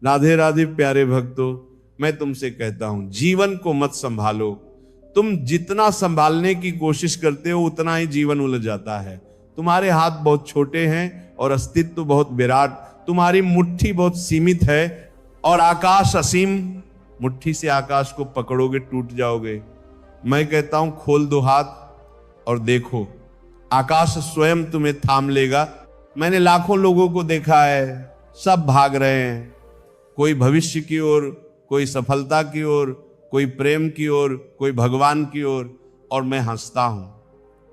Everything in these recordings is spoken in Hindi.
राधे राधे प्यारे भक्तों, मैं तुमसे कहता हूं जीवन को मत संभालो। तुम जितना संभालने की कोशिश करते हो उतना ही जीवन उलझ जाता है। तुम्हारे हाथ बहुत छोटे हैं और अस्तित्व बहुत विराट। तुम्हारी मुट्ठी बहुत सीमित है और आकाश असीम। मुट्ठी से आकाश को पकड़ोगे टूट जाओगे। मैं कहता हूं खोल दो हाथ और देखो, आकाश स्वयं तुम्हें थाम लेगा। मैंने लाखों लोगों को देखा है, सब भाग रहे हैं, कोई भविष्य की ओर, कोई सफलता की ओर, कोई प्रेम की ओर, कोई भगवान की ओर, और मैं हंसता हूं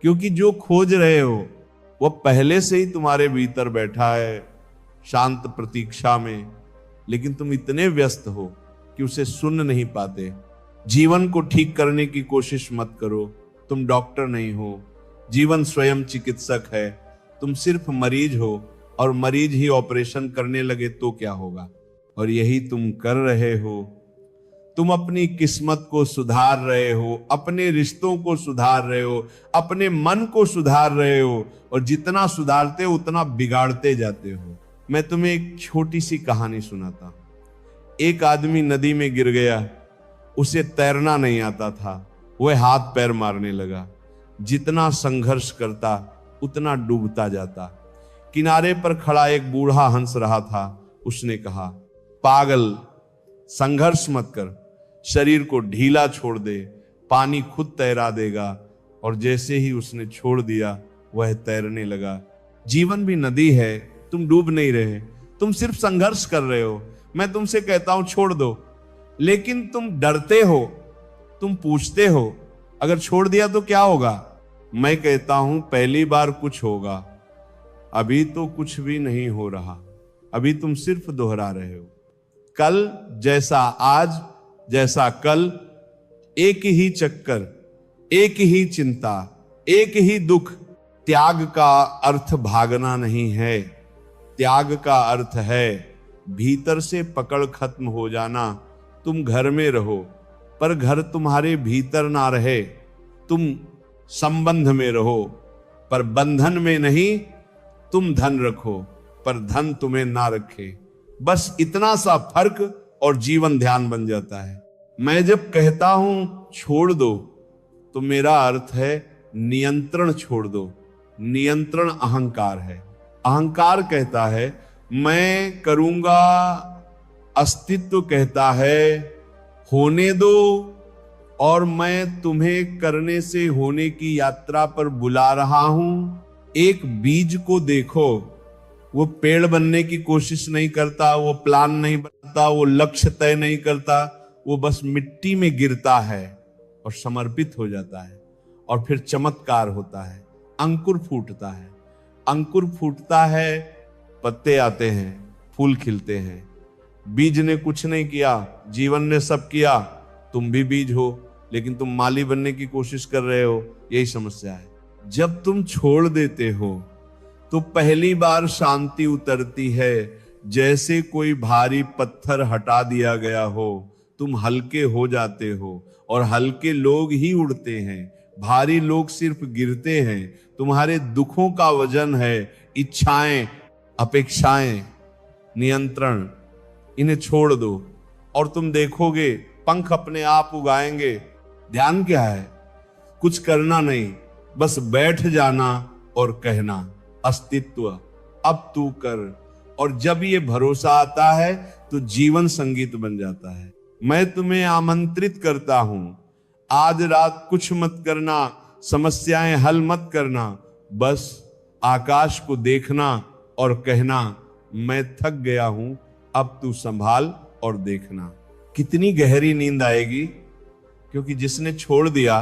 क्योंकि जो खोज रहे हो वो पहले से ही तुम्हारे भीतर बैठा है शांत प्रतीक्षा में, लेकिन तुम इतने व्यस्त हो कि उसे सुन नहीं पाते। जीवन को ठीक करने की कोशिश मत करो। तुम डॉक्टर नहीं हो, जीवन स्वयं चिकित्सक है। तुम सिर्फ मरीज हो और मरीज ही ऑपरेशन करने लगे तो क्या होगा? और यही तुम कर रहे हो। तुम अपनी किस्मत को सुधार रहे हो, अपने रिश्तों को सुधार रहे हो, अपने मन को सुधार रहे हो, और जितना सुधारते हो उतना बिगाड़ते जाते हो। मैं तुम्हें एक छोटी सी कहानी सुनाता हूं। एक आदमी नदी में गिर गया, उसे तैरना नहीं आता था, वह हाथ पैर मारने लगा। जितना संघर्ष करता उतना डूबता जाता। किनारे पर खड़ा एक बूढ़ा हंस रहा था। उसने कहा, पागल, संघर्ष मत कर, शरीर को ढीला छोड़ दे, पानी खुद तैरा देगा। और जैसे ही उसने छोड़ दिया वह तैरने लगा। जीवन भी नदी है, तुम डूब नहीं रहे, तुम सिर्फ संघर्ष कर रहे हो। मैं तुमसे कहता हूं छोड़ दो, लेकिन तुम डरते हो, तुम पूछते हो अगर छोड़ दिया तो क्या होगा। मैं कहता हूं पहली बार कुछ होगा, अभी तो कुछ भी नहीं हो रहा, अभी तुम सिर्फ दोहरा रहे हो। कल जैसा आज जैसा कल, एक ही चक्कर, एक ही चिंता, एक ही दुख। त्याग का अर्थ भागना नहीं है, त्याग का अर्थ है भीतर से पकड़ खत्म हो जाना। तुम घर में रहो पर घर तुम्हारे भीतर ना रहे। तुम संबंध में रहो पर बंधन में नहीं। तुम धन रखो पर धन तुम्हें ना रखे। बस इतना सा फर्क और जीवन ध्यान बन जाता है। मैं जब कहता हूं छोड़ दो तो मेरा अर्थ है नियंत्रण छोड़ दो। नियंत्रण अहंकार है। अहंकार कहता है मैं करूंगा, अस्तित्व कहता है होने दो, और मैं तुम्हें करने से होने की यात्रा पर बुला रहा हूं। एक बीज को देखो, वो पेड़ बनने की कोशिश नहीं करता, वो प्लान नहीं बनाता, वो लक्ष्य तय नहीं करता, वो बस मिट्टी में गिरता है और समर्पित हो जाता है, और फिर चमत्कार होता है, अंकुर फूटता है। अंकुर फूटता है, पत्ते आते हैं, फूल खिलते हैं। बीज ने कुछ नहीं किया, जीवन ने सब किया। तुम भी बीज हो, लेकिन तुम माली बनने की कोशिश कर रहे हो। यही समस्या है। जब तुम छोड़ देते हो तो पहली बार शांति उतरती है, जैसे कोई भारी पत्थर हटा दिया गया हो। तुम हल्के हो जाते हो, और हल्के लोग ही उड़ते हैं, भारी लोग सिर्फ गिरते हैं। तुम्हारे दुखों का वजन है इच्छाएं, अपेक्षाएं, नियंत्रण। इन्हें छोड़ दो और तुम देखोगे पंख अपने आप उगाएंगे। ध्यान क्या है? कुछ करना नहीं, बस बैठ जाना और कहना, अस्तित्व अब तू कर। और जब ये भरोसा आता है तो जीवन संगीत बन जाता है। मैं तुम्हें आमंत्रित करता हूं, आज रात कुछ मत करना, समस्याएं हल मत करना, बस आकाश को देखना और कहना, मैं थक गया हूं, अब तू संभाल और देखना। कितनी गहरी नींद आएगी, क्योंकि जिसने छोड़ दिया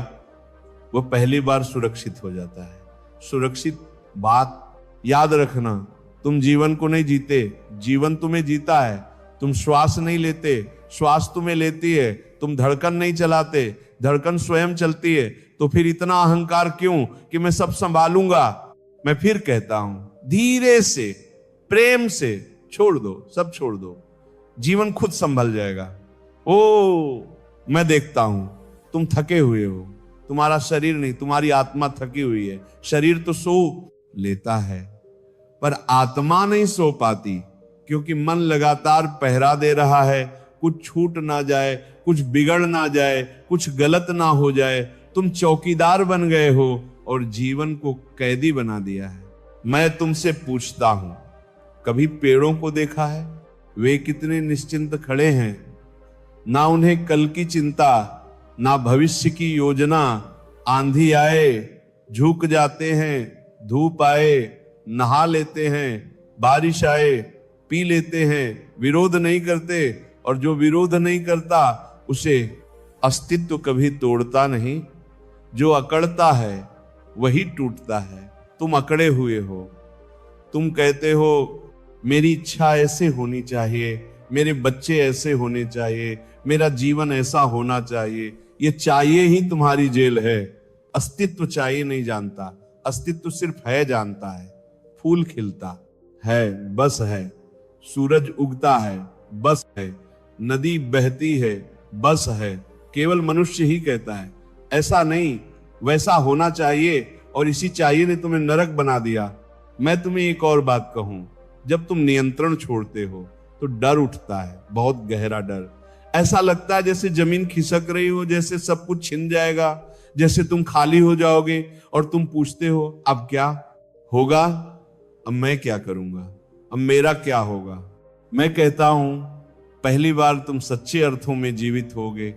वो पहली बार सुरक्षित हो जाता है। सुरक्षित बात याद रखना, तुम जीवन को नहीं जीते, जीवन तुम्हें जीता है। तुम श्वास नहीं लेते, श्वास तुम्हें लेती है। तुम धड़कन नहीं चलाते, धड़कन स्वयं चलती है। तो फिर इतना अहंकार क्यों कि मैं सब संभालूंगा? मैं फिर कहता हूं धीरे से, प्रेम से छोड़ दो, सब छोड़ दो, जीवन खुद संभल जाएगा। ओ मैं देखता हूं तुम थके हुए हो, तुम्हारा शरीर नहीं, तुम्हारी आत्मा थकी हुई है। शरीर तो सो लेता है पर आत्मा नहीं सो पाती, क्योंकि मन लगातार पहरा दे रहा है, कुछ छूट ना जाए, कुछ बिगड़ ना जाए, कुछ गलत ना हो जाए। तुम चौकीदार बन गए हो और जीवन को कैदी बना दिया है। मैं तुमसे पूछता हूं, कभी पेड़ों को देखा है? वे कितने निश्चिंत खड़े हैं, ना उन्हें कल की चिंता, ना भविष्य की योजना। आंधी आए झुक जाते हैं, धूप आए नहा लेते हैं, बारिश आए पी लेते हैं, विरोध नहीं करते। और जो विरोध नहीं करता उसे अस्तित्व कभी तोड़ता नहीं। जो अकड़ता है वही टूटता है। तुम अकड़े हुए हो, तुम कहते हो मेरी इच्छा ऐसे होनी चाहिए, मेरे बच्चे ऐसे होने चाहिए, मेरा जीवन ऐसा होना चाहिए। ये चाहिए ही तुम्हारी जेल है। अस्तित्व चाहिए नहीं जानता, अस्तित्व सिर्फ है जानता है। फूल खिलता है बस है, सूरज उगता है बस है, नदी बहती है बस है। केवल मनुष्य ही कहता है ऐसा नहीं, वैसा होना चाहिए, और इसी चाहिए ने तुम्हें नरक बना दिया। मैं तुम्हें एक और बात कहूं, जब तुम नियंत्रण छोड़ते हो तो डर उठता है, बहुत गहरा डर। ऐसा लगता है जैसे जमीन खिसक रही हो, जैसे सब कुछ छिन जाएगा, जैसे तुम खाली हो जाओगे। और तुम पूछते हो अब क्या होगा, अब मैं क्या करूंगा, अब मेरा क्या होगा। मैं कहता हूं पहली बार तुम सच्चे अर्थों में जीवित होगे,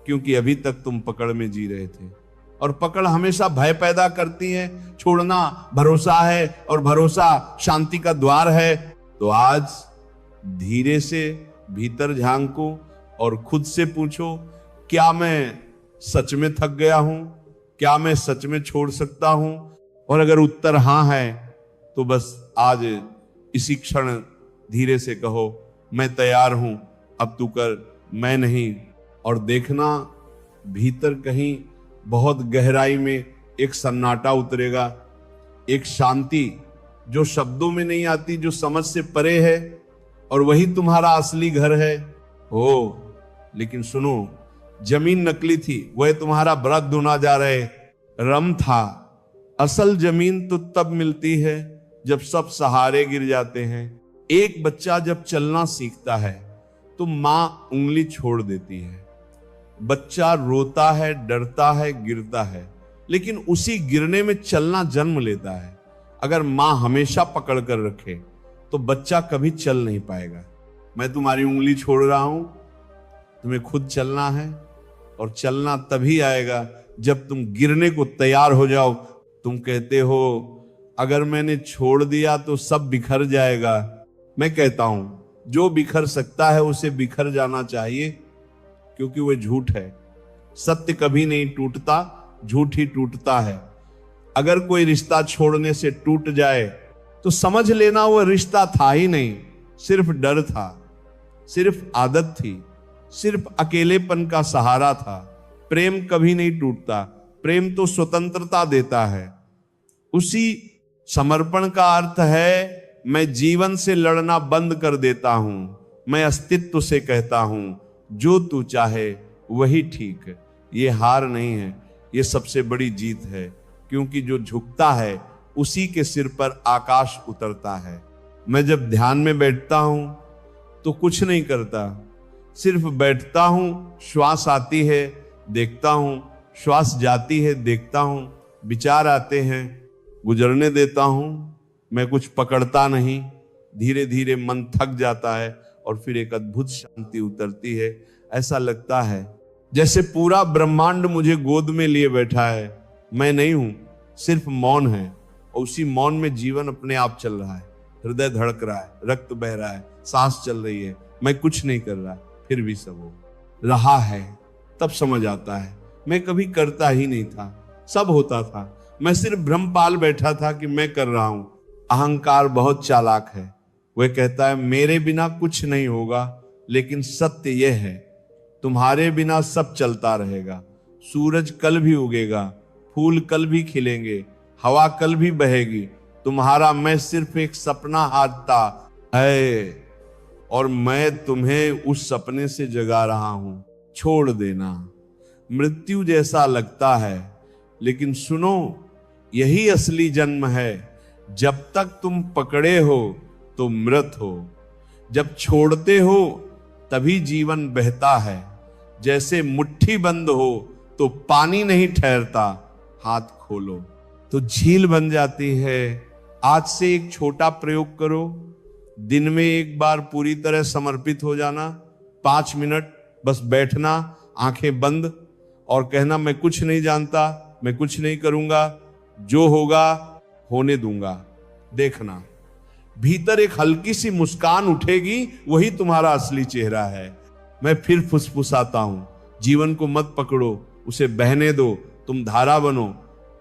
क्योंकि अभी तक तुम पकड़ में जी रहे थे, और पकड़ हमेशा भय पैदा करती है। छोड़ना भरोसा है, और भरोसा शांति का द्वार है। तो आज धीरे से भीतर झांको और खुद से पूछो, क्या मैं सच में थक गया हूं? क्या मैं सच में छोड़ सकता हूं? और अगर उत्तर हां है तो बस आज इसी क्षण धीरे से कहो, मैं तैयार हूं, अब तू कर, मैं नहीं। और देखना भीतर कहीं बहुत गहराई में एक सन्नाटा उतरेगा, एक शांति जो शब्दों में नहीं आती, जो समझ से परे है, और वही तुम्हारा असली घर है। हो लेकिन सुनो, जमीन नकली थी, वह तुम्हारा व्रत धुना जा रहे रम था। असल जमीन तो तब मिलती है जब सब सहारे गिर जाते हैं। एक बच्चा जब चलना सीखता है तो मां उंगली छोड़ देती है। बच्चा रोता है, डरता है, गिरता है, लेकिन उसी गिरने में चलना जन्म लेता है। अगर मां हमेशा पकड़ कर रखे तो बच्चा कभी चल नहीं पाएगा। मैं तुम्हारी उंगली छोड़ रहा हूं, तुम्हें खुद चलना है, और चलना तभी आएगा जब तुम गिरने को तैयार हो जाओ। तुम कहते हो अगर मैंने छोड़ दिया तो सब बिखर जाएगा। मैं कहता हूं जो बिखर सकता है उसे बिखर जाना चाहिए, क्योंकि वह झूठ है। सत्य कभी नहीं टूटता, झूठ ही टूटता है। अगर कोई रिश्ता छोड़ने से टूट जाए तो समझ लेना वह रिश्ता था ही नहीं, सिर्फ डर था, सिर्फ आदत थी, सिर्फ अकेलेपन का सहारा था। प्रेम कभी नहीं टूटता, प्रेम तो स्वतंत्रता देता है। उसी समर्पण का अर्थ है मैं जीवन से लड़ना बंद कर देता हूं, मैं अस्तित्व से कहता हूं जो तू चाहे वही ठीक है। ये हार नहीं है, ये सबसे बड़ी जीत है, क्योंकि जो झुकता है उसी के सिर पर आकाश उतरता है। मैं जब ध्यान में बैठता हूं तो कुछ नहीं करता, सिर्फ बैठता हूं, श्वास आती है देखता हूं, श्वास जाती है देखता हूं, विचार आते हैं गुजरने देता हूं। मैं कुछ पकड़ता नहीं, धीरे धीरे मन थक जाता है और फिर एक अद्भुत शांति उतरती है। ऐसा लगता है जैसे पूरा ब्रह्मांड मुझे गोद में लिए बैठा है। मैं नहीं हूं, सिर्फ मौन है, और उसी मौन में जीवन अपने आप चल रहा है। हृदय धड़क रहा है, रक्त बह रहा है, सांस चल रही है, मैं कुछ नहीं कर रहा, फिर भी सब हो रहा है। तब समझ आता है मैं कभी करता ही नहीं था, सब होता था, मैं सिर्फ भ्रम पाल बैठा था कि मैं कर रहा हूं। अहंकार बहुत चालाक है, वह कहता है मेरे बिना कुछ नहीं होगा, लेकिन सत्य यह है तुम्हारे बिना सब चलता रहेगा। सूरज कल भी उगेगा, फूल कल भी खिलेंगे, हवा कल भी बहेगी, तुम्हारा मैं सिर्फ एक सपना हारता है, और मैं तुम्हें उस सपने से जगा रहा हूं। छोड़ देना मृत्यु जैसा लगता है, लेकिन सुनो यही असली जन्म है। जब तक तुम पकड़े हो तो मृत हो, जब छोड़ते हो तभी जीवन बहता है। जैसे मुट्ठी बंद हो तो पानी नहीं ठहरता, हाथ खोलो तो झील बन जाती है। आज से एक छोटा प्रयोग करो, दिन में एक बार पूरी तरह समर्पित हो जाना, 5 मिनट बस बैठना, आंखें बंद और कहना मैं कुछ नहीं जानता, मैं कुछ नहीं करूंगा, जो होगा होने दूंगा। देखना भीतर एक हल्की सी मुस्कान उठेगी, वही तुम्हारा असली चेहरा है। मैं फिर फुसफुसाता हूं, जीवन को मत पकड़ो, उसे बहने दो, तुम धारा बनो।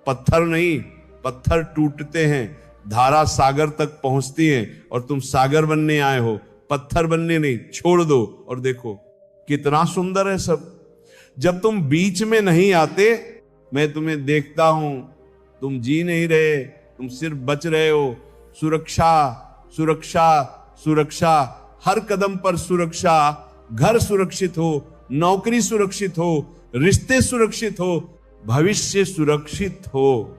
पत्थर नहीं, पत्थर टूटते हैं, धारा सागर तक पहुंचती है और तुम सागर बनने आए हो, पत्थर बनने नहीं। छोड़ दो और देखो कितना सुंदर है सब। जब तुम बीच में नहीं आते, मैं तुम्हें देखता हूं, तुम जी नहीं रहे, तुम सिर्फ बच रहे हो। सुरक्षा सुरक्षा सुरक्षा, हर कदम पर सुरक्षा। घर सुरक्षित हो, नौकरी सुरक्षित हो, रिश्ते सुरक्षित हो, भविष्य सुरक्षित हो।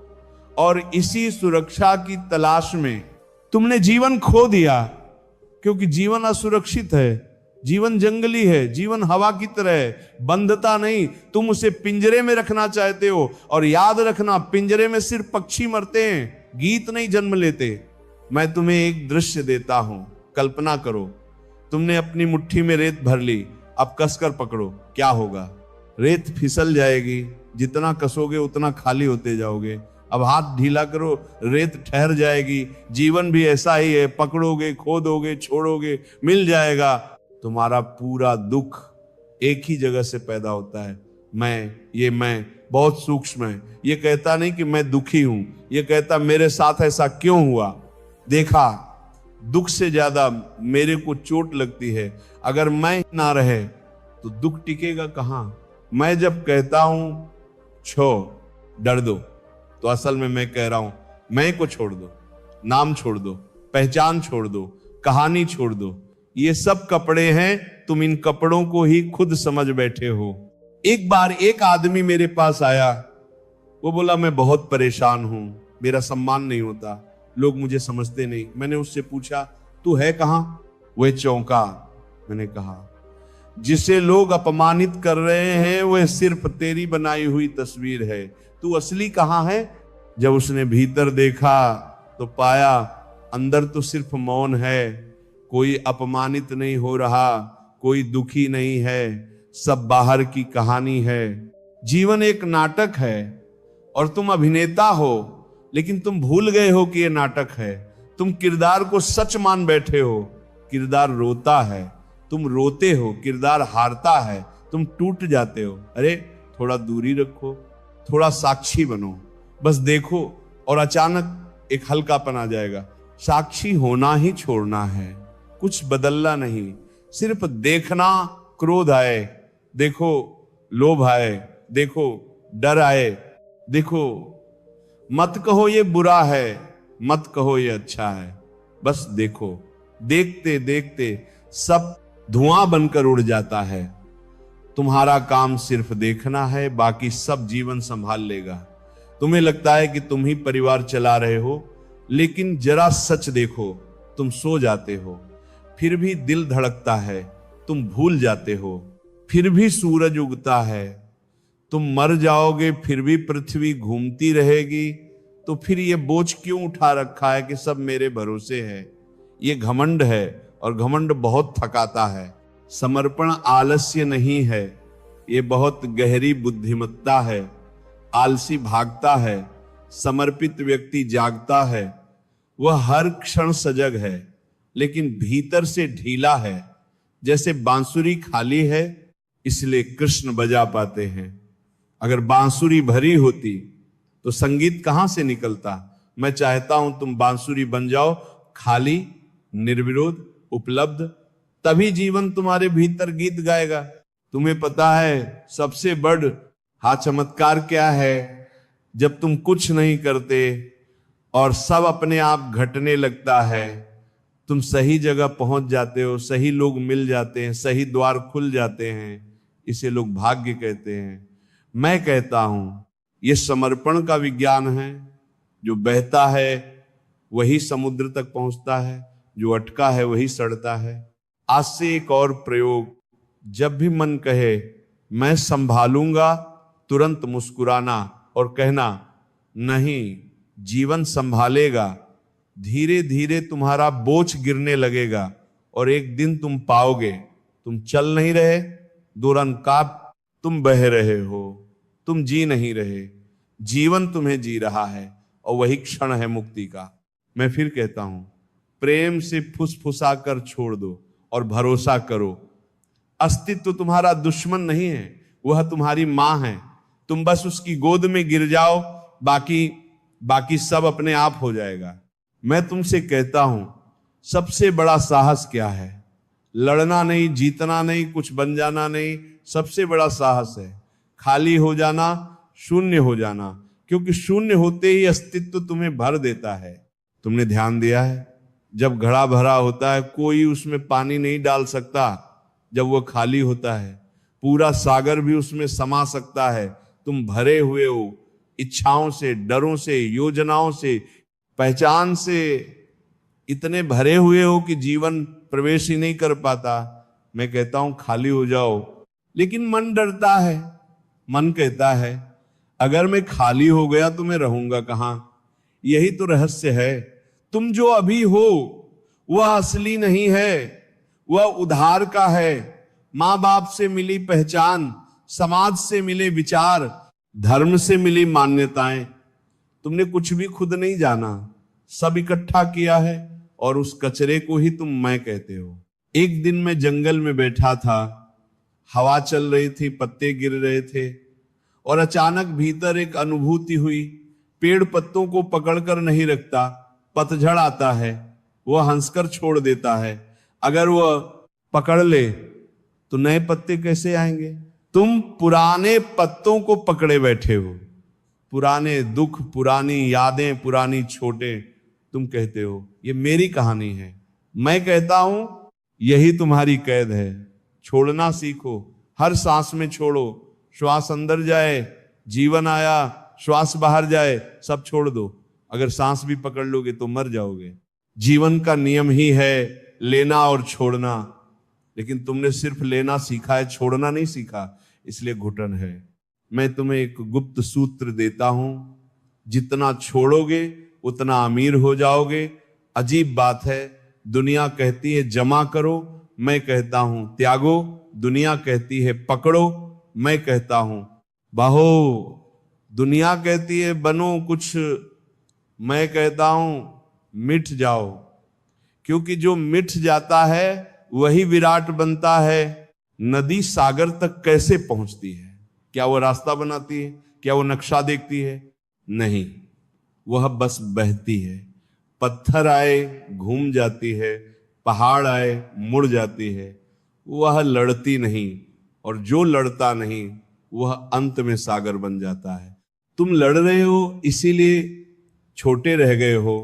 और इसी सुरक्षा की तलाश में तुमने जीवन खो दिया, क्योंकि जीवन असुरक्षित है, जीवन जंगली है, जीवन हवा की तरह है, बंधता नहीं। तुम उसे पिंजरे में रखना चाहते हो, और याद रखना पिंजरे में सिर्फ पक्षी मरते हैं, गीत नहीं जन्म लेते। मैं तुम्हें एक दृश्य देता हूं, कल्पना करो, तुमने अपनी मुट्ठी में रेत भर ली, अब कसकर पकड़ो, क्या होगा? रेत फिसल जाएगी, जितना कसोगे उतना खाली होते जाओगे। अब हाथ ढीला करो, रेत ठहर जाएगी। जीवन भी ऐसा ही है, पकड़ोगे, खोदोगे, छोड़ोगे, मिल जाएगा। तुम्हारा पूरा दुख एक ही जगह से पैदा होता है। मैं बहुत सूक्ष्म है। ये कहता नहीं कि मैं दुखी हूं, ये कहता मेरे साथ ऐसा क्यों हुआ। देखा, दुख से ज्यादा मेरे को चोट लगती है। अगर मैं ना रहे तो दुख टिकेगा कहां। मैं जब कहता हूं छो डर दो, तो असल में मैं कह रहा हूं मैं को छोड़ दो, नाम छोड़ दो, पहचान छोड़ दो, कहानी छोड़ दो। ये सब कपड़े हैं, तुम इन कपड़ों को ही खुद समझ बैठे हो। एक बार एक आदमी मेरे पास आया, वो बोला मैं बहुत परेशान हूं, मेरा सम्मान नहीं होता, लोग मुझे समझते नहीं। मैंने उससे पूछा तू है कहां? वह चौंका। मैंने कहा जिसे लोग अपमानित कर रहे हैं वह सिर्फ तेरी बनाई हुई तस्वीर है, तू असली कहां है? जब उसने भीतर देखा तो पाया अंदर तो सिर्फ मौन है, कोई अपमानित नहीं हो रहा, कोई दुखी नहीं है, सब बाहर की कहानी है। जीवन एक नाटक है और तुम अभिनेता हो, लेकिन तुम भूल गए हो कि यह नाटक है। तुम किरदार को सच मान बैठे हो, किरदार रोता है, तुम रोते हो, किरदार हारता है, तुम टूट जाते हो। अरे थोड़ा दूरी रखो, थोड़ा साक्षी बनो, बस देखो और अचानक एक हल्कापन आ जाएगा। साक्षी होना ही छोड़ना है, कुछ बदलना नहीं, सिर्फ देखना। क्रोध आए देखो, लोभ आए देखो, डर आए देखो, मत कहो ये बुरा है, मत कहो ये अच्छा है, बस देखो। देखते देखते सब धुआं बनकर उड़ जाता है। तुम्हारा काम सिर्फ देखना है, बाकी सब जीवन संभाल लेगा। तुम्हें लगता है कि तुम ही परिवार चला रहे हो, लेकिन जरा सच देखो, तुम सो जाते हो, फिर भी दिल धड़कता है, तुम भूल जाते हो, फिर भी सूरज उगता है। तुम मर जाओगे फिर भी पृथ्वी घूमती रहेगी, तो फिर ये बोझ क्यों उठा रखा है कि सब मेरे भरोसे है। ये घमंड है और घमंड बहुत थकाता है। समर्पण आलस्य नहीं है, ये बहुत गहरी बुद्धिमत्ता है। आलसी भागता है, समर्पित व्यक्ति जागता है। वह हर क्षण सजग है, लेकिन भीतर से ढीला है। जैसे बांसुरी खाली है, इसलिए कृष्ण बजा पाते हैं। अगर बांसुरी भरी होती तो संगीत कहां से निकलता। मैं चाहता हूं तुम बांसुरी बन जाओ, खाली, निर्विरोध, उपलब्ध, तभी जीवन तुम्हारे भीतर गीत गाएगा। तुम्हें पता है सबसे बड़ चमत्कार क्या है? जब तुम कुछ नहीं करते और सब अपने आप घटने लगता है, तुम सही जगह पहुंच जाते हो, सही लोग मिल जाते हैं, सही द्वार खुल जाते हैं। इसे लोग भाग्य कहते हैं। मैं कहता हूं यह समर्पण का विज्ञान है। जो बहता है वही समुद्र तक पहुंचता है, जो अटका है वही सड़ता है। आज से एक और प्रयोग, जब भी मन कहे मैं संभालूंगा, तुरंत मुस्कुराना और कहना नहीं, जीवन संभालेगा। धीरे धीरे तुम्हारा बोझ गिरने लगेगा और एक दिन तुम पाओगे तुम चल नहीं रहे, दौरान का तुम बह रहे हो, तुम जी नहीं रहे, जीवन तुम्हें जी रहा है और वही क्षण है मुक्ति का। मैं फिर कहता हूं, प्रेम से फुसफुसा कर छोड़ दो और भरोसा करो, अस्तित्व तुम्हारा दुश्मन नहीं है, वह तुम्हारी मां है। तुम बस उसकी गोद में गिर जाओ, बाकी सब अपने आप हो जाएगा। मैं तुमसे कहता हूं, सबसे बड़ा साहस क्या है? लड़ना नहीं, जीतना नहीं, कुछ बन जाना नहीं। सबसे बड़ा साहस है खाली हो जाना, शून्य हो जाना, क्योंकि शून्य होते ही अस्तित्व तुम्हें भर देता है। तुमने ध्यान दिया है, जब घड़ा भरा होता है कोई उसमें पानी नहीं डाल सकता, जब वो खाली होता है पूरा सागर भी उसमें समा सकता है। तुम भरे हुए हो इच्छाओं से, डरों से, योजनाओं से, पहचान से, इतने भरे हुए हो कि जीवन प्रवेश ही नहीं कर पाता। मैं कहता हूं खाली हो जाओ, लेकिन मन डरता है। मन कहता है अगर मैं खाली हो गया तो मैं रहूंगा कहां? यही तो रहस्य है। तुम जो अभी हो वह असली नहीं है, वह उधार का है। मां बाप से मिली पहचान, समाज से मिले विचार, धर्म से मिली मान्यताएं। तुमने कुछ भी खुद नहीं जाना, सब इकट्ठा किया है और उस कचरे को ही तुम मैं कहते हो। एक दिन मैं जंगल में बैठा था, हवा चल रही थी, पत्ते गिर रहे थे और अचानक भीतर एक अनुभूति हुई। पेड़ पत्तों को पकड़कर नहीं रखता, पतझड़ आता है, वह हंसकर छोड़ देता है। अगर वह पकड़ ले तो नए पत्ते कैसे आएंगे? तुम पुराने पत्तों को पकड़े बैठे हो, पुराने दुख, पुरानी यादें, पुरानी छोटे। तुम कहते हो ये मेरी कहानी है। मैं कहता हूं यही तुम्हारी कैद है। छोड़ना सीखो, हर सांस में छोड़ो। श्वास अंदर जाए, जीवन आया, श्वास बाहर जाए, सब छोड़ दो। अगर सांस भी पकड़ लोगे तो मर जाओगे। जीवन का नियम ही है लेना और छोड़ना, लेकिन तुमने सिर्फ लेना सीखा है, छोड़ना नहीं सीखा, इसलिए घुटन है। मैं तुम्हें एक गुप्त सूत्र देता हूं, जितना छोड़ोगे उतना अमीर हो जाओगे। अजीब बात है, दुनिया कहती है जमा करो, मैं कहता हूं त्यागो। दुनिया कहती है पकड़ो, मैं कहता हूं बाहो। दुनिया कहती है बनो कुछ, मैं कहता हूं मिट जाओ, क्योंकि जो मिट जाता है वही विराट बनता है। नदी सागर तक कैसे पहुंचती है? क्या वो रास्ता बनाती है? क्या वो नक्शा देखती है? नहीं, वह बस बहती है। पत्थर आए घूम जाती है, पहाड़ आए मुड़ जाती है। वह लड़ती नहीं, और जो लड़ता नहीं वह अंत में सागर बन जाता है। तुम लड़ रहे हो इसीलिए छोटे रह गए हो।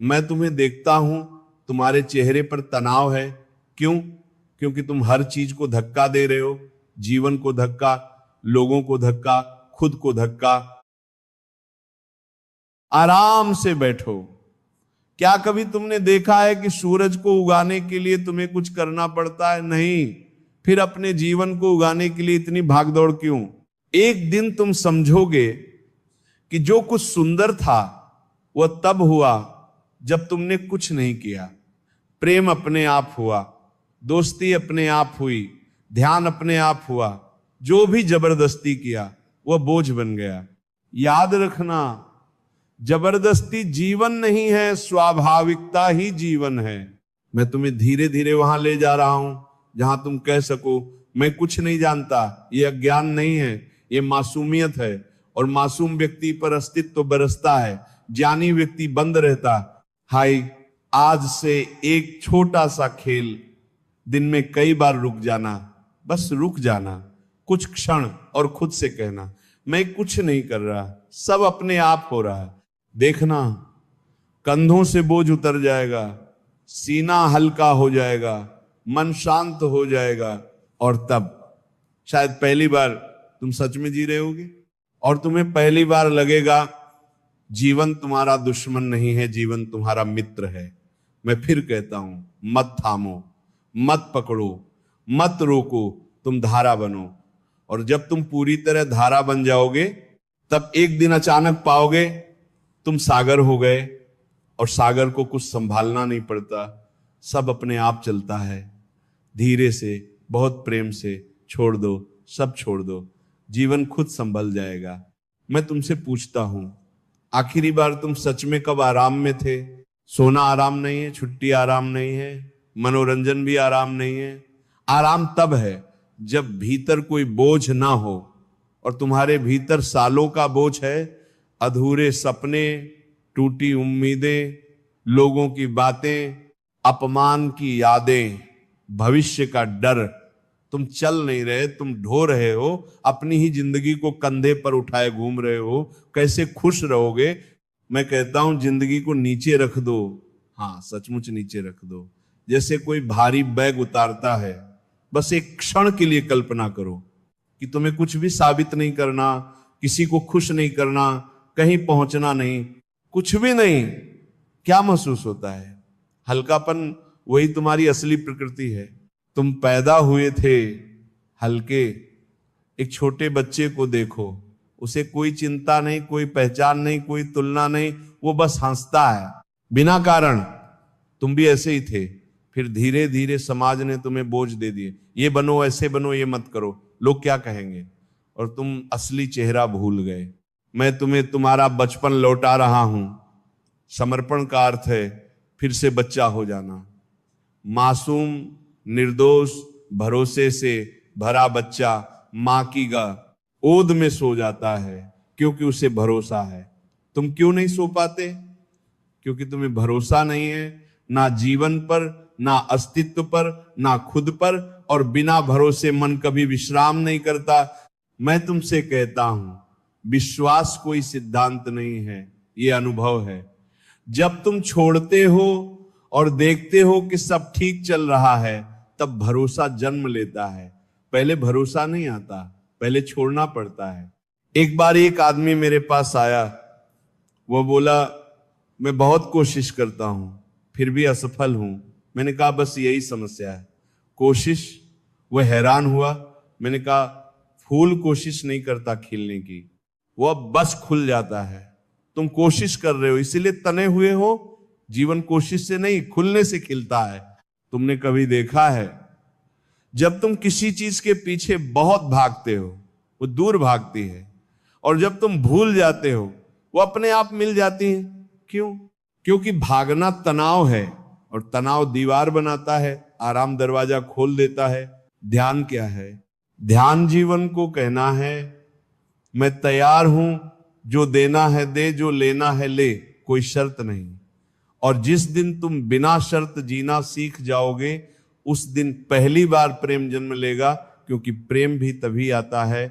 मैं तुम्हें देखता हूं, तुम्हारे चेहरे पर तनाव है। क्यों? क्योंकि तुम हर चीज को धक्का दे रहे हो, जीवन को धक्का, लोगों को धक्का, खुद को धक्का। आराम से बैठो। क्या कभी तुमने देखा है कि सूरज को उगाने के लिए तुम्हें कुछ करना पड़ता है? नहीं। फिर अपने जीवन को उगाने के लिए इतनी भागदौड़ क्यों? एक दिन तुम समझोगे कि जो कुछ सुंदर था वह तब हुआ जब तुमने कुछ नहीं किया। प्रेम अपने आप हुआ, दोस्ती अपने आप हुई, ध्यान अपने आप हुआ। जो भी जबरदस्ती किया वह बोझ बन गया। याद रखना, जबरदस्ती जीवन नहीं है, स्वाभाविकता ही जीवन है। मैं तुम्हें धीरे धीरे वहां ले जा रहा हूं जहां तुम कह सको मैं कुछ नहीं जानता। ये अज्ञान नहीं है, ये मासूमियत है, और मासूम व्यक्ति पर अस्तित्व बरसता है, ज्ञानी व्यक्ति बंद रहता। हाय, आज से एक छोटा सा खेल, दिन में कई बार रुक जाना, बस रुक जाना कुछ क्षण और खुद से कहना मैं कुछ नहीं कर रहा, सब अपने आप हो रहा है। देखना कंधों से बोझ उतर जाएगा, सीना हल्का हो जाएगा, मन शांत हो जाएगा, और तब शायद पहली बार तुम सच में जी रहे होगे और तुम्हें पहली बार लगेगा जीवन तुम्हारा दुश्मन नहीं है, जीवन तुम्हारा मित्र है। मैं फिर कहता हूं मत थामो, मत पकड़ो, मत रोको, तुम धारा बनो। और जब तुम पूरी तरह धारा बन जाओगे, तब एक दिन अचानक पाओगे तुम सागर हो गए, और सागर को कुछ संभालना नहीं पड़ता, सब अपने आप चलता है। धीरे से, बहुत प्रेम से छोड़ दो, सब छोड़ दो, जीवन खुद संभल जाएगा। मैं तुमसे पूछता हूं, आखिरी बार तुम सच में कब आराम में थे? सोना आराम नहीं है, छुट्टी आराम नहीं है, मनोरंजन भी आराम नहीं है। आराम तब है जब भीतर कोई बोझ ना हो, और तुम्हारे भीतर सालों का बोझ है, अधूरे सपने, टूटी उम्मीदें, लोगों की बातें, अपमान की यादें, भविष्य का डर। तुम चल नहीं रहे, तुम ढो रहे हो, अपनी ही जिंदगी को कंधे पर उठाए घूम रहे हो। कैसे खुश रहोगे? मैं कहता हूं जिंदगी को नीचे रख दो। हाँ, सचमुच नीचे रख दो, जैसे कोई भारी बैग उतारता है। बस एक क्षण के लिए कल्पना करो कि तुम्हें कुछ भी साबित नहीं करना, किसी को खुश नहीं करना, कहीं पहुंचना नहीं, कुछ भी नहीं। क्या महसूस होता है? हल्कापन, वही तुम्हारी असली प्रकृति है। तुम पैदा हुए थे हल्के। एक छोटे बच्चे को देखो, उसे कोई चिंता नहीं, कोई पहचान नहीं, कोई तुलना नहीं, वो बस हंसता है बिना कारण। तुम भी ऐसे ही थे, फिर धीरे धीरे समाज ने तुम्हें बोझ दे दिए, ये बनो, ऐसे बनो, ये मत करो, लोग क्या कहेंगे, और तुम असली चेहरा भूल गए। मैं तुम्हें तुम्हारा बचपन लौटा रहा हूं। समर्पण का अर्थ है फिर से बच्चा हो जाना। मासूम, निर्दोष, भरोसे से भरा बच्चा मां की गोद में सो जाता है, क्योंकि उसे भरोसा है। तुम क्यों नहीं सो पाते? क्योंकि तुम्हें भरोसा नहीं है, ना जीवन पर, ना अस्तित्व पर, ना खुद पर, और बिना भरोसे मन कभी विश्राम नहीं करता। मैं तुमसे कहता हूं, विश्वास कोई सिद्धांत नहीं है, ये अनुभव है। जब तुम छोड़ते हो और देखते हो कि सब ठीक चल रहा है, तब भरोसा जन्म लेता है। पहले भरोसा नहीं आता, पहले छोड़ना पड़ता है। एक बार एक आदमी मेरे पास आया, वो बोला मैं बहुत कोशिश करता हूं, फिर भी असफल हूं। मैंने कहा बस यही समस्या है, कोशिश। वह हैरान हुआ। मैंने कहा फूल कोशिश नहीं करता खिलने की, वो अब बस खुल जाता है। तुम कोशिश कर रहे हो, इसीलिए तने हुए हो। जीवन कोशिश से नहीं, खुलने से खिलता है। तुमने कभी देखा है, जब तुम किसी चीज के पीछे बहुत भागते हो, वो दूर भागती है, और जब तुम भूल जाते हो, वो अपने आप मिल जाती है। क्यों? क्योंकि भागना तनाव है, और तनाव दीवार बनाता है, आराम दरवाजा खोल देता है। ध्यान क्या है? ध्यान जीवन को कहना है मैं तैयार हूं, जो देना है दे, जो लेना है ले, कोई शर्त नहीं। और जिस दिन तुम बिना शर्त जीना सीख जाओगे, उस दिन पहली बार प्रेम जन्म लेगा। क्योंकि प्रेम भी तभी आता है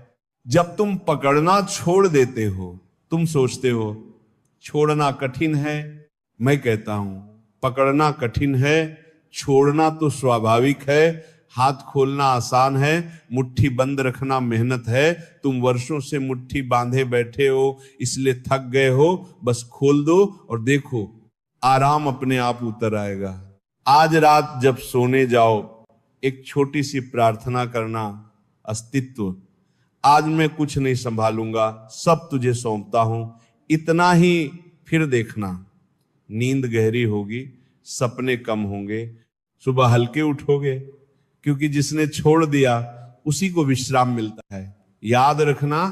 जब तुम पकड़ना छोड़ देते हो। तुम सोचते हो छोड़ना कठिन है, मैं कहता हूं पकड़ना कठिन है, छोड़ना तो स्वाभाविक है। हाथ खोलना आसान है, मुट्ठी बंद रखना मेहनत है। तुम वर्षों से मुट्ठी बांधे बैठे हो, इसलिए थक गए हो। बस खोल दो और देखो, आराम अपने आप उतर आएगा। आज रात जब सोने जाओ, एक छोटी सी प्रार्थना करना, अस्तित्व, आज मैं कुछ नहीं संभालूंगा, सब तुझे सौंपता हूं, इतना ही। फिर देखना, नींद गहरी होगी, सपने कम होंगे, सुबह हल्के उठोगे, क्योंकि जिसने छोड़ दिया उसी को विश्राम मिलता है। याद रखना,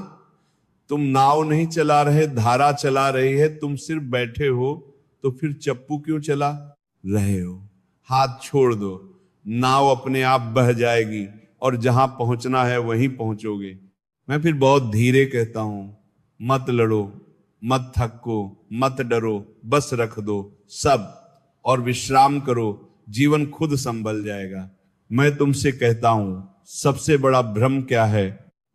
तुम नाव नहीं चला रहे, धारा चला रही है। तुम सिर्फ बैठे हो, तो फिर चप्पू क्यों चला रहे हो? हाथ छोड़ दो, नाव अपने आप बह जाएगी, और जहां पहुंचना है वहीं पहुंचोगे। मैं फिर बहुत धीरे कहता हूं, मत लड़ो, मत थको, मत डरो, बस रख दो सब और विश्राम करो, जीवन खुद संभल जाएगा। मैं तुमसे कहता हूं, सबसे बड़ा भ्रम क्या है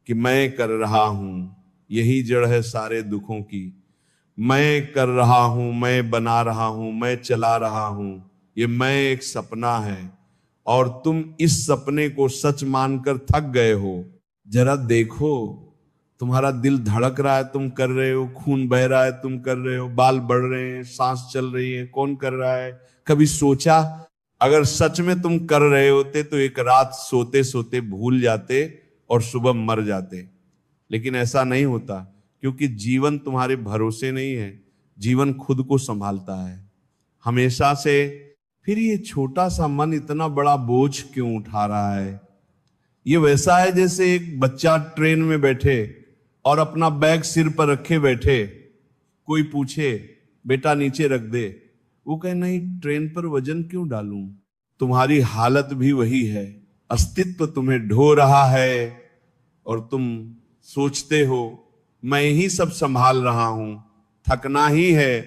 कि मैं कर रहा हूं, यही जड़ है सारे दुखों की। मैं कर रहा हूं, मैं बना रहा हूं, मैं चला रहा हूं, ये मैं एक सपना है, और तुम इस सपने को सच मानकर थक गए हो। जरा देखो, तुम्हारा दिल धड़क रहा है, तुम कर रहे हो, खून बह रहा है, तुम कर रहे हो, बाल बढ़ रहे हैं, सांस चल रही है, कौन कर रहा है? कभी सोचा अगर सच में तुम कर रहे होते तो एक रात सोते सोते भूल जाते और सुबह मर जाते। लेकिन ऐसा नहीं होता, क्योंकि जीवन तुम्हारे भरोसे नहीं है, जीवन खुद को संभालता है हमेशा से। फिर ये छोटा सा मन इतना बड़ा बोझ क्यों उठा रहा है? ये वैसा है जैसे एक बच्चा ट्रेन में बैठे और अपना बैग सिर पर रखे बैठे, कोई पूछे बेटा नीचे रख दे, वो कहे नहीं ट्रेन पर वजन क्यों डालूं। तुम्हारी हालत भी वही है, अस्तित्व तुम्हें ढो रहा है और तुम सोचते हो मैं ही सब संभाल रहा हूं, थकना ही है।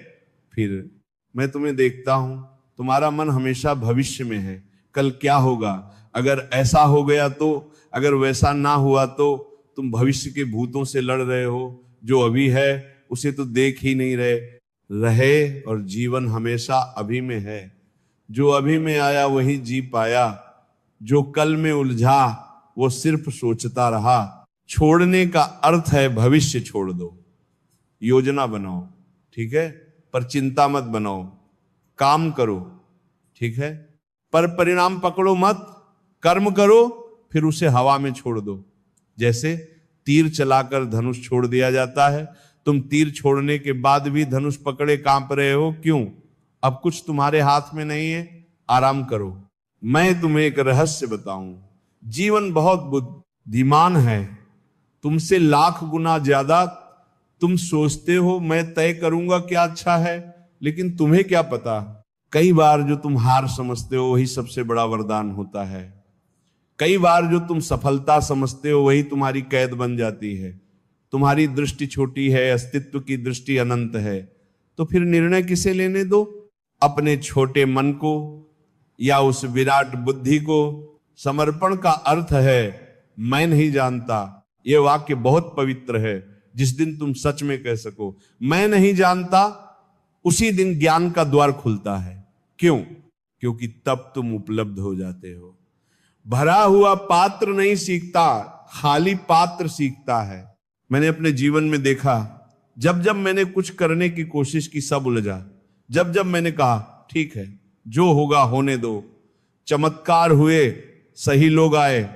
फिर मैं तुम्हें देखता हूं, तुम्हारा मन हमेशा भविष्य में है, कल क्या होगा, अगर ऐसा हो गया तो, अगर वैसा ना हुआ तो। तुम भविष्य के भूतों से लड़ रहे हो, जो अभी है उसे तो देख ही नहीं रहे। और जीवन हमेशा अभी में है, जो अभी में आया वही जी पाया, जो कल में उलझा वो सिर्फ सोचता रहा। छोड़ने का अर्थ है भविष्य छोड़ दो, योजना बनाओ, ठीक है, पर चिंता मत बनाओ, काम करो, ठीक है, पर परिणाम पकड़ो मत, कर्म करो फिर उसे हवा में छोड़ दो। जैसे तीर चलाकर धनुष छोड़ दिया जाता है, तुम तीर छोड़ने के बाद भी धनुष पकड़े कांप रहे हो, क्यों? अब कुछ तुम्हारे हाथ में नहीं है, आराम करो। मैं तुम्हें एक रहस्य बताऊं, जीवन बहुत बुद्धिमान है, तुमसे लाख गुना ज्यादा तुम सोचते हो मैं तय करूंगा क्या अच्छा है, लेकिन तुम्हें क्या पता, कई बार जो तुम हार समझते हो वही सबसे बड़ा वरदान होता है। कई बार जो तुम सफलता समझते हो वही तुम्हारी कैद बन जाती है। तुम्हारी दृष्टि छोटी है, अस्तित्व की दृष्टि अनंत है। तो फिर निर्णय किसे लेने दो, अपने छोटे मन को या उस विराट बुद्धि को। समर्पण का अर्थ है मैं नहीं जानता। यह वाक्य बहुत पवित्र है। जिस दिन तुम सच में कह सको मैं नहीं जानता, उसी दिन ज्ञान का द्वार खुलता है। क्यों? क्योंकि तब तुम उपलब्ध हो जाते हो। भरा हुआ पात्र नहीं सीखता, खाली पात्र सीखता है। मैंने अपने जीवन में देखा, जब जब मैंने कुछ करने की कोशिश की सब उलझा। जब जब मैंने कहा ठीक है जो होगा होने दो, चमत्कार हुए, सही लोग आए,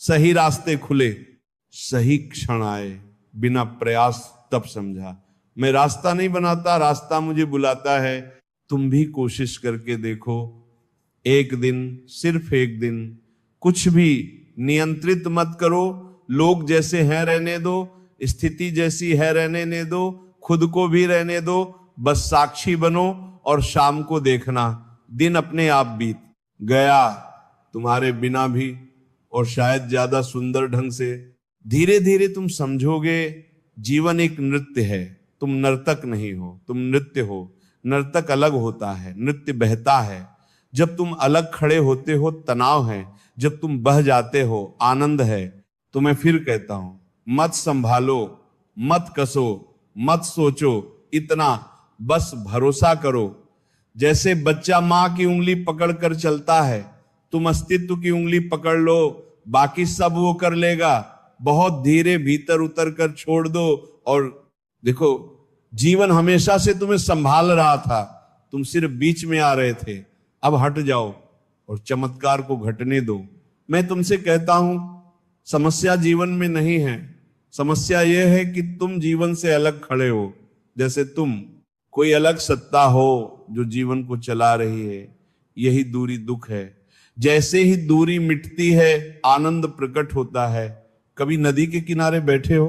सही रास्ते खुले, सही क्षण आए। बिना प्रयास तब समझा मैं रास्ता नहीं बनाता, रास्ता मुझे बुलाता है। तुम भी कोशिश करके देखो, एक दिन, सिर्फ एक दिन, कुछ भी नियंत्रित मत करो, लोग जैसे हैं रहने दो, स्थिति जैसी है रहने दो, खुद को भी रहने दो, बस साक्षी बनो और शाम को देखना दिन अपने आप बीत गया तुम्हारे बिना भी, और शायद ज्यादा सुंदर ढंग से। धीरे धीरे तुम समझोगे जीवन एक नृत्य है, तुम नर्तक नहीं हो, तुम नृत्य हो। नर्तक अलग होता है, नृत्य बहता है। जब तुम अलग खड़े होते हो तनाव है, जब तुम बह जाते हो आनंद है। तो मैं फिर कहता हूं, मत संभालो, मत कसो, मत सोचो इतना, बस भरोसा करो। जैसे बच्चा मां की उंगली पकड़कर चलता है, तुम अस्तित्व की उंगली पकड़ लो, बाकी सब वो कर लेगा। बहुत धीरे भीतर उतर कर छोड़ दो और देखो जीवन हमेशा से तुम्हें संभाल रहा था, तुम सिर्फ बीच में आ रहे थे। अब हट जाओ और चमत्कार को घटने दो। मैं तुमसे कहता हूं समस्या जीवन में नहीं है, समस्या यह है कि तुम जीवन से अलग खड़े हो। जैसे तुम कोई अलग सत्ता हो जो जीवन को चला रही है, यही दूरी दुख है। जैसे ही दूरी मिटती है आनंद प्रकट होता है। कभी नदी के किनारे बैठे हो,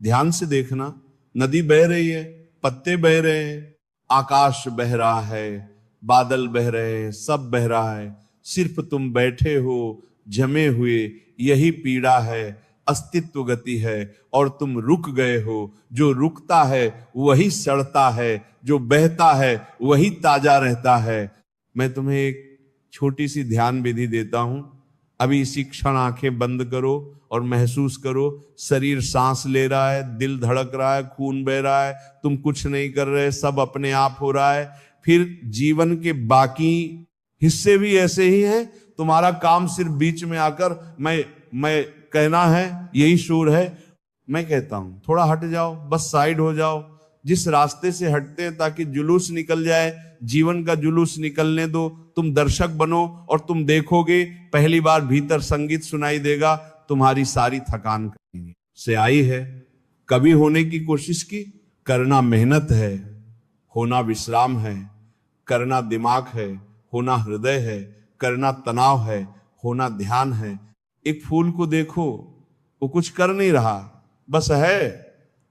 ध्यान से देखना, नदी बह रही है, पत्ते बह रहे हैं, आकाश बह रहा है, बादल बह रहे हैं, सब बह रहा है, सिर्फ तुम बैठे हो जमे हुए। यही पीड़ा है, अस्तित्व गति है और तुम रुक गए हो। जो रुकता है वही सड़ता है, जो बहता है वही ताजा रहता है। मैं तुम्हें एक छोटी सी ध्यान विधि देता हूं। अभी इसी क्षण आंखें बंद करो और महसूस करो शरीर सांस ले रहा है, दिल धड़क रहा है, खून बह रहा है, तुम कुछ नहीं कर रहे, सब अपने आप हो रहा है। फिर जीवन के बाकी हिस्से भी ऐसे ही हैं, तुम्हारा काम सिर्फ बीच में आकर मैं कहना है, यही शोर है। मैं कहता हूं थोड़ा हट जाओ, बस साइड हो जाओ, जिस रास्ते से हटते हैं ताकि जुलूस निकल जाए, जीवन का जुलूस निकलने दो, तुम दर्शक बनो और तुम देखोगे पहली बार भीतर संगीत सुनाई देगा, तुम्हारी सारी थकान कहीं से आई है। कवि होने की कोशिश की, करना मेहनत है, होना विश्राम है, करना दिमाग है, होना हृदय है, करना तनाव है, होना ध्यान है। एक फूल को देखो, वो कुछ कर नहीं रहा, बस है,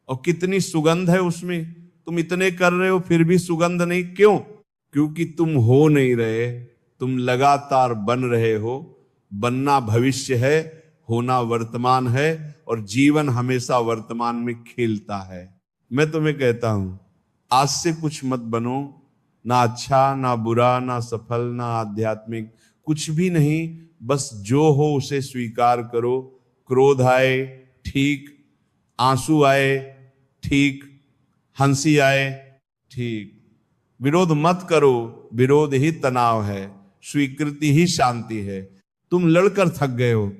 और कितनी सुगंध है उसमें। तुम इतने कर रहे हो फिर भी सुगंध नहीं, क्यों? क्योंकि तुम हो नहीं रहे, तुम लगातार बन रहे हो। बनना भविष्य है, होना वर्तमान है, और जीवन हमेशा वर्तमान में खेलता है। मैं तुम्हें कहता हूं, आज से कुछ मत बनो, ना अच्छा ना बुरा ना सफल ना आध्यात्मिक, कुछ भी नहीं, बस जो हो उसे स्वीकार करो। क्रोध आए ठीक, आंसू आए ठीक, हंसी आए ठीक, विरोध मत करो, विरोध ही तनाव है, स्वीकृति ही शांति है। तुम लड़कर थक गए हो,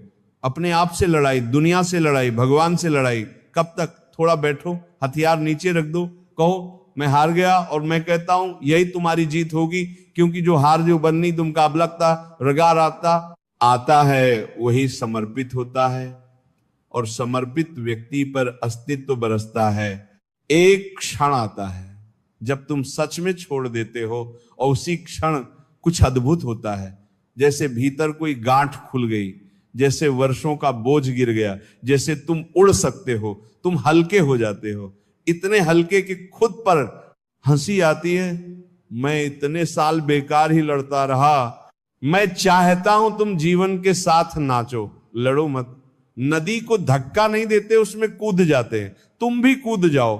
अपने आप से लड़ाई, दुनिया से लड़ाई, भगवान से लड़ाई, कब तक? थोड़ा बैठो, हथियार नीचे रख दो, कहो मैं हार गया, और मैं कहता हूं यही तुम्हारी जीत होगी, क्योंकि जो हार जो बननी तुम काबलकता रगा आता है वही समर्पित होता है, और समर्पित व्यक्ति पर अस्तित्व बरसता है। एक क्षण आता है जब तुम सच में छोड़ देते हो, और उसी क्षण कुछ अद्भुत होता है, जैसे भीतर कोई गांठ खुल गई, जैसे वर्षों का बोझ गिर गया, जैसे तुम उड़ सकते हो, तुम हल्के हो जाते हो, इतने हल्के कि खुद पर हंसी आती है। मैं इतने साल बेकार ही लड़ता रहा। मैं चाहता हूं तुम जीवन के साथ नाचो, लड़ो मत। नदी को धक्का नहीं देते, उसमें कूद जाते हैं, तुम भी कूद जाओ,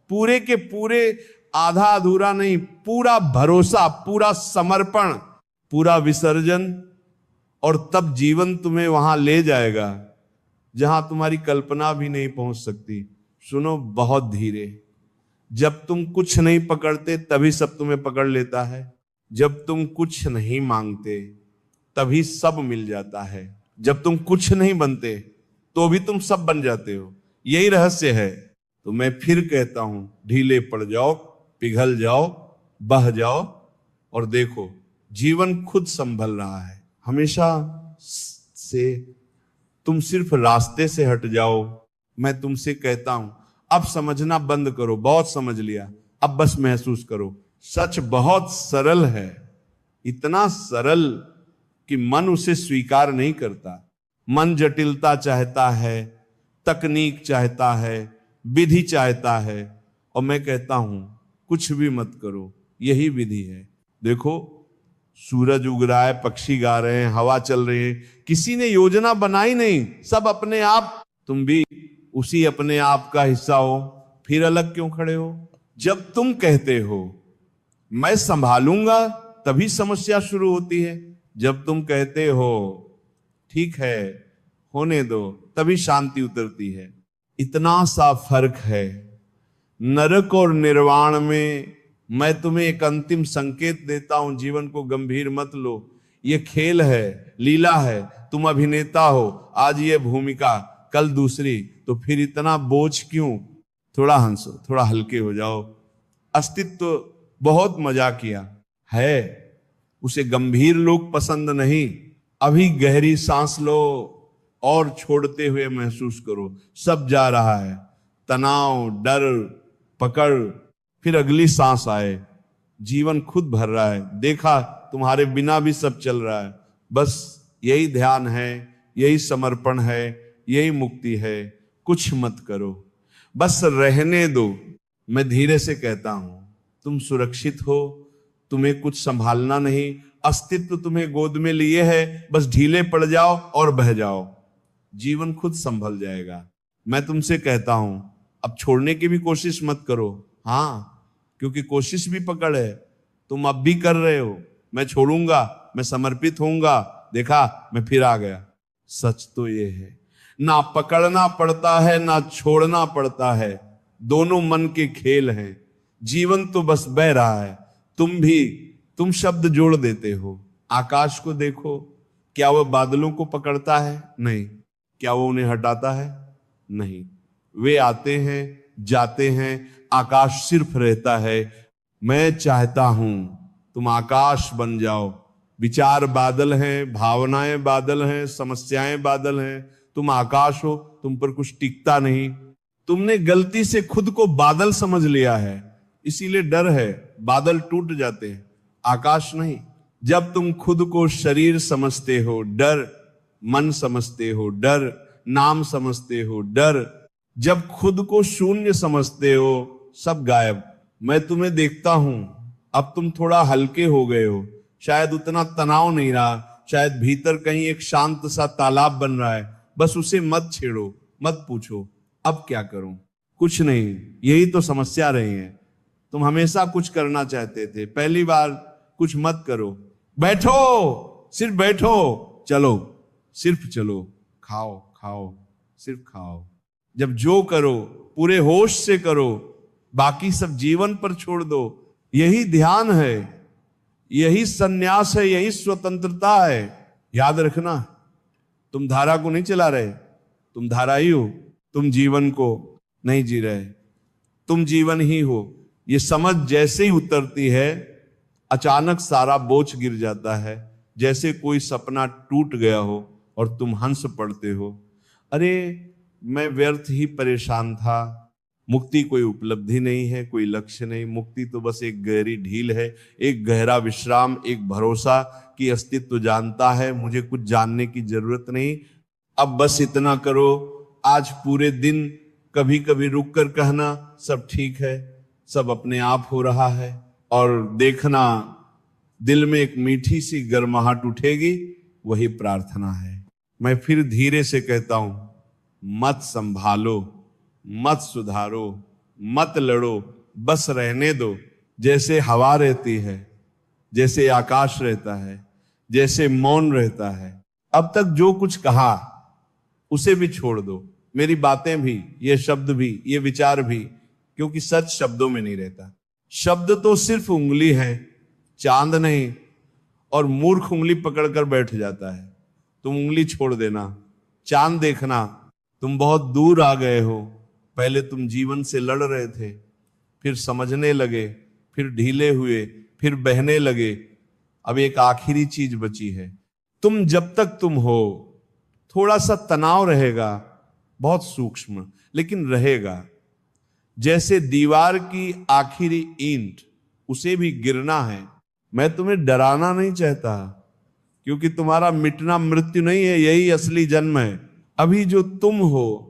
पूरे के पूरे, आधा अधूरा नहीं, पूरा भरोसा, पूरा समर्पण, पूरा विसर्जन, और तब जीवन तुम्हें वहां ले जाएगा जहां तुम्हारी कल्पना भी नहीं पहुंच सकती। सुनो, बहुत धीरे। जब तुम कुछ नहीं पकड़ते तभी सब तुम्हें पकड़ लेता है, जब तुम कुछ नहीं मांगते तभी सब मिल जाता है, जब तुम कुछ नहीं बनते तो भी तुम सब बन जाते हो। यही रहस्य है। तो मैं फिर कहता हूं, ढीले पड़ जाओ, पिघल जाओ, बह जाओ, और देखो जीवन खुद संभल रहा है। हमेशा से तुम सिर्फ रास्ते से हट जाओ। मैं तुमसे कहता हूं, अब समझना बंद करो, बहुत समझ लिया, अब बस महसूस करो। सच बहुत सरल है, इतना सरल कि मन उसे स्वीकार नहीं करता। मन जटिलता चाहता है, तकनीक चाहता है, विधि चाहता है, और मैं कहता हूं कुछ भी मत करो, यही विधि है। देखो, सूरज उग रहा है, पक्षी गा रहे हैं, हवा चल रही है, किसी ने योजना बनाई नहीं, सब अपने आप। तुम भी उसी अपने आप का हिस्सा हो, फिर अलग क्यों खड़े हो? जब तुम कहते हो मैं संभालूंगा, तभी समस्या शुरू होती है। जब तुम कहते हो ठीक है होने दो, तभी शांति उतरती है। इतना सा फर्क है। नरक और निर्वाण में मैं तुम्हें एक अंतिम संकेत देता हूं, जीवन को गंभीर मत लो। ये खेल है, लीला है, तुम अभिनेता हो, आज ये भूमिका, कल दूसरी, तो फिर इतना बोझ क्यों? थोड़ा हंसो, थोड़ा हल्के हो जाओ। अस्तित्व बहुत मजा किया है, उसे गंभीर लोग पसंद नहीं। अभी गहरी सांस लो और छोड़ते हुए महसूस करो, सब जा रहा है, तनाव, डर, पकड़, फिर अगली सांस आए, जीवन खुद भर रहा है। देखा, तुम्हारे बिना भी सब चल रहा है। बस यही ध्यान है, यही समर्पण है, यही मुक्ति है। कुछ मत करो, बस रहने दो। मैं धीरे से कहता हूं, तुम सुरक्षित हो, तुम्हें कुछ संभालना नहीं, अस्तित्व तुम्हें गोद में लिए है, बस ढीले पड़ जाओ और बह जाओ, जीवन खुद संभल जाएगा। मैं तुमसे कहता हूं, अब छोड़ने की भी कोशिश मत करो। हाँ, क्योंकि कोशिश भी पकड़ है, तुम अब भी कर रहे हो। मैं छोड़ूंगा, मैं समर्पित होऊंगा, देखा मैं फिर आ गया। सच तो ये है, ना पकड़ना पड़ता है ना छोड़ना पड़ता है, दोनों मन के खेल हैं। जीवन तो बस बह रहा है, तुम शब्द जोड़ देते हो। आकाश को देखो, क्या वह बादलों को पकड़ता है? नहीं। क्या वो उन्हें हटाता है? नहीं। वे आते हैं, जाते हैं, आकाश सिर्फ रहता है। मैं चाहता हूं तुम आकाश बन जाओ। विचार बादल हैं, भावनाएं बादल हैं, समस्याएं बादल हैं, तुम आकाश हो, तुम पर कुछ टिकता नहीं। तुमने गलती से खुद को बादल समझ लिया है, इसीलिए डर है, बादल टूट जाते हैं, आकाश नहीं। जब तुम खुद को शरीर समझते हो, डर, मन समझते हो, डर, नाम समझते हो, डर, जब खुद को शून्य समझते हो, सब गायब। मैं तुम्हें देखता हूं, अब तुम थोड़ा हल्के हो गए हो, शायद उतना तनाव नहीं रहा, शायद भीतर कहीं एक शांत सा तालाब बन रहा है, बस उसे मत छेड़ो, मत पूछो अब क्या करूं, कुछ नहीं। यही तो समस्या रही है, तुम हमेशा कुछ करना चाहते थे, पहली बार कुछ मत करो, बैठो, सिर्फ बैठो, चलो, सिर्फ चलो, खाओ खाओ, सिर्फ खाओ। जब जो करो पूरे होश से करो, बाकी सब जीवन पर छोड़ दो। यही ध्यान है, यही सन्यास है, यही स्वतंत्रता है। याद रखना, तुम धारा को नहीं चला रहे, तुम धारा ही हो, तुम जीवन को नहीं जी रहे, तुम जीवन ही हो। ये समझ जैसे ही उतरती है, अचानक सारा बोझ गिर जाता है, जैसे कोई सपना टूट गया हो और तुम हंस पड़ते हो, अरे मैं व्यर्थ ही परेशान था। मुक्ति कोई उपलब्धि नहीं है, कोई लक्ष्य नहीं, मुक्ति तो बस एक गहरी ढील है, एक गहरा विश्राम, एक भरोसा कि अस्तित्व जानता है, मुझे कुछ जानने की जरूरत नहीं। अब बस इतना करो, आज पूरे दिन कभी कभी रुक कर कहना सब ठीक है, सब अपने आप हो रहा है, और देखना दिल में एक मीठी सी गर्माहट उठेगी, वही प्रार्थना है। मैं फिर धीरे से कहता हूं, मत संभालो, मत सुधारो, मत लड़ो, बस रहने दो। जैसे हवा रहती है, जैसे आकाश रहता है, जैसे मौन रहता है, अब तक जो कुछ कहा उसे भी छोड़ दो, मेरी बातें भी, ये शब्द भी, ये विचार भी, क्योंकि सच शब्दों में नहीं रहता। शब्द तो सिर्फ उंगली है, चांद नहीं, और मूर्ख उंगली पकड़कर बैठ जाता है। तुम उंगली छोड़ देना, चांद देखना, तुम बहुत दूर आ गए हो। पहले तुम जीवन से लड़ रहे थे, फिर समझने लगे, फिर ढीले हुए, फिर बहने लगे, अब एक आखिरी चीज बची है। तुम जब तक तुम हो, थोड़ा सा तनाव रहेगा, बहुत सूक्ष्म, लेकिन रहेगा। जैसे दीवार की आखिरी ईंट, उसे भी गिरना है। मैं तुम्हें डराना नहीं चाहता, क्योंकि तुम्हारा मिटना मृत्यु नहीं है, यही असली जन्म है। अभी जो तुम हो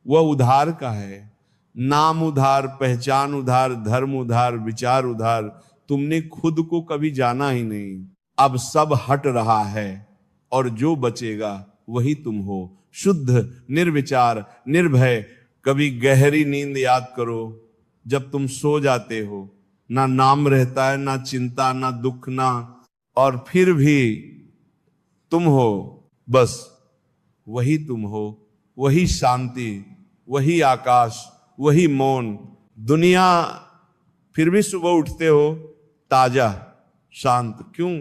वह उधार का है, नाम उधार, पहचान उधार, धर्म उधार, विचार उधार। तुमने खुद को कभी जाना ही नहीं, अब सब हट रहा है, और जो बचेगा वही तुम हो, शुद्ध, निर्विचार, निर्भय। कभी गहरी नींद याद करो, जब तुम सो जाते हो, ना नाम रहता है, ना चिंता, ना दुख, ना, और फिर भी तुम हो, बस वही तुम हो, वही शांति, वही आकाश, वही मौन। दुनिया, फिर भी सुबह उठते हो ताजा, शांत, क्यों?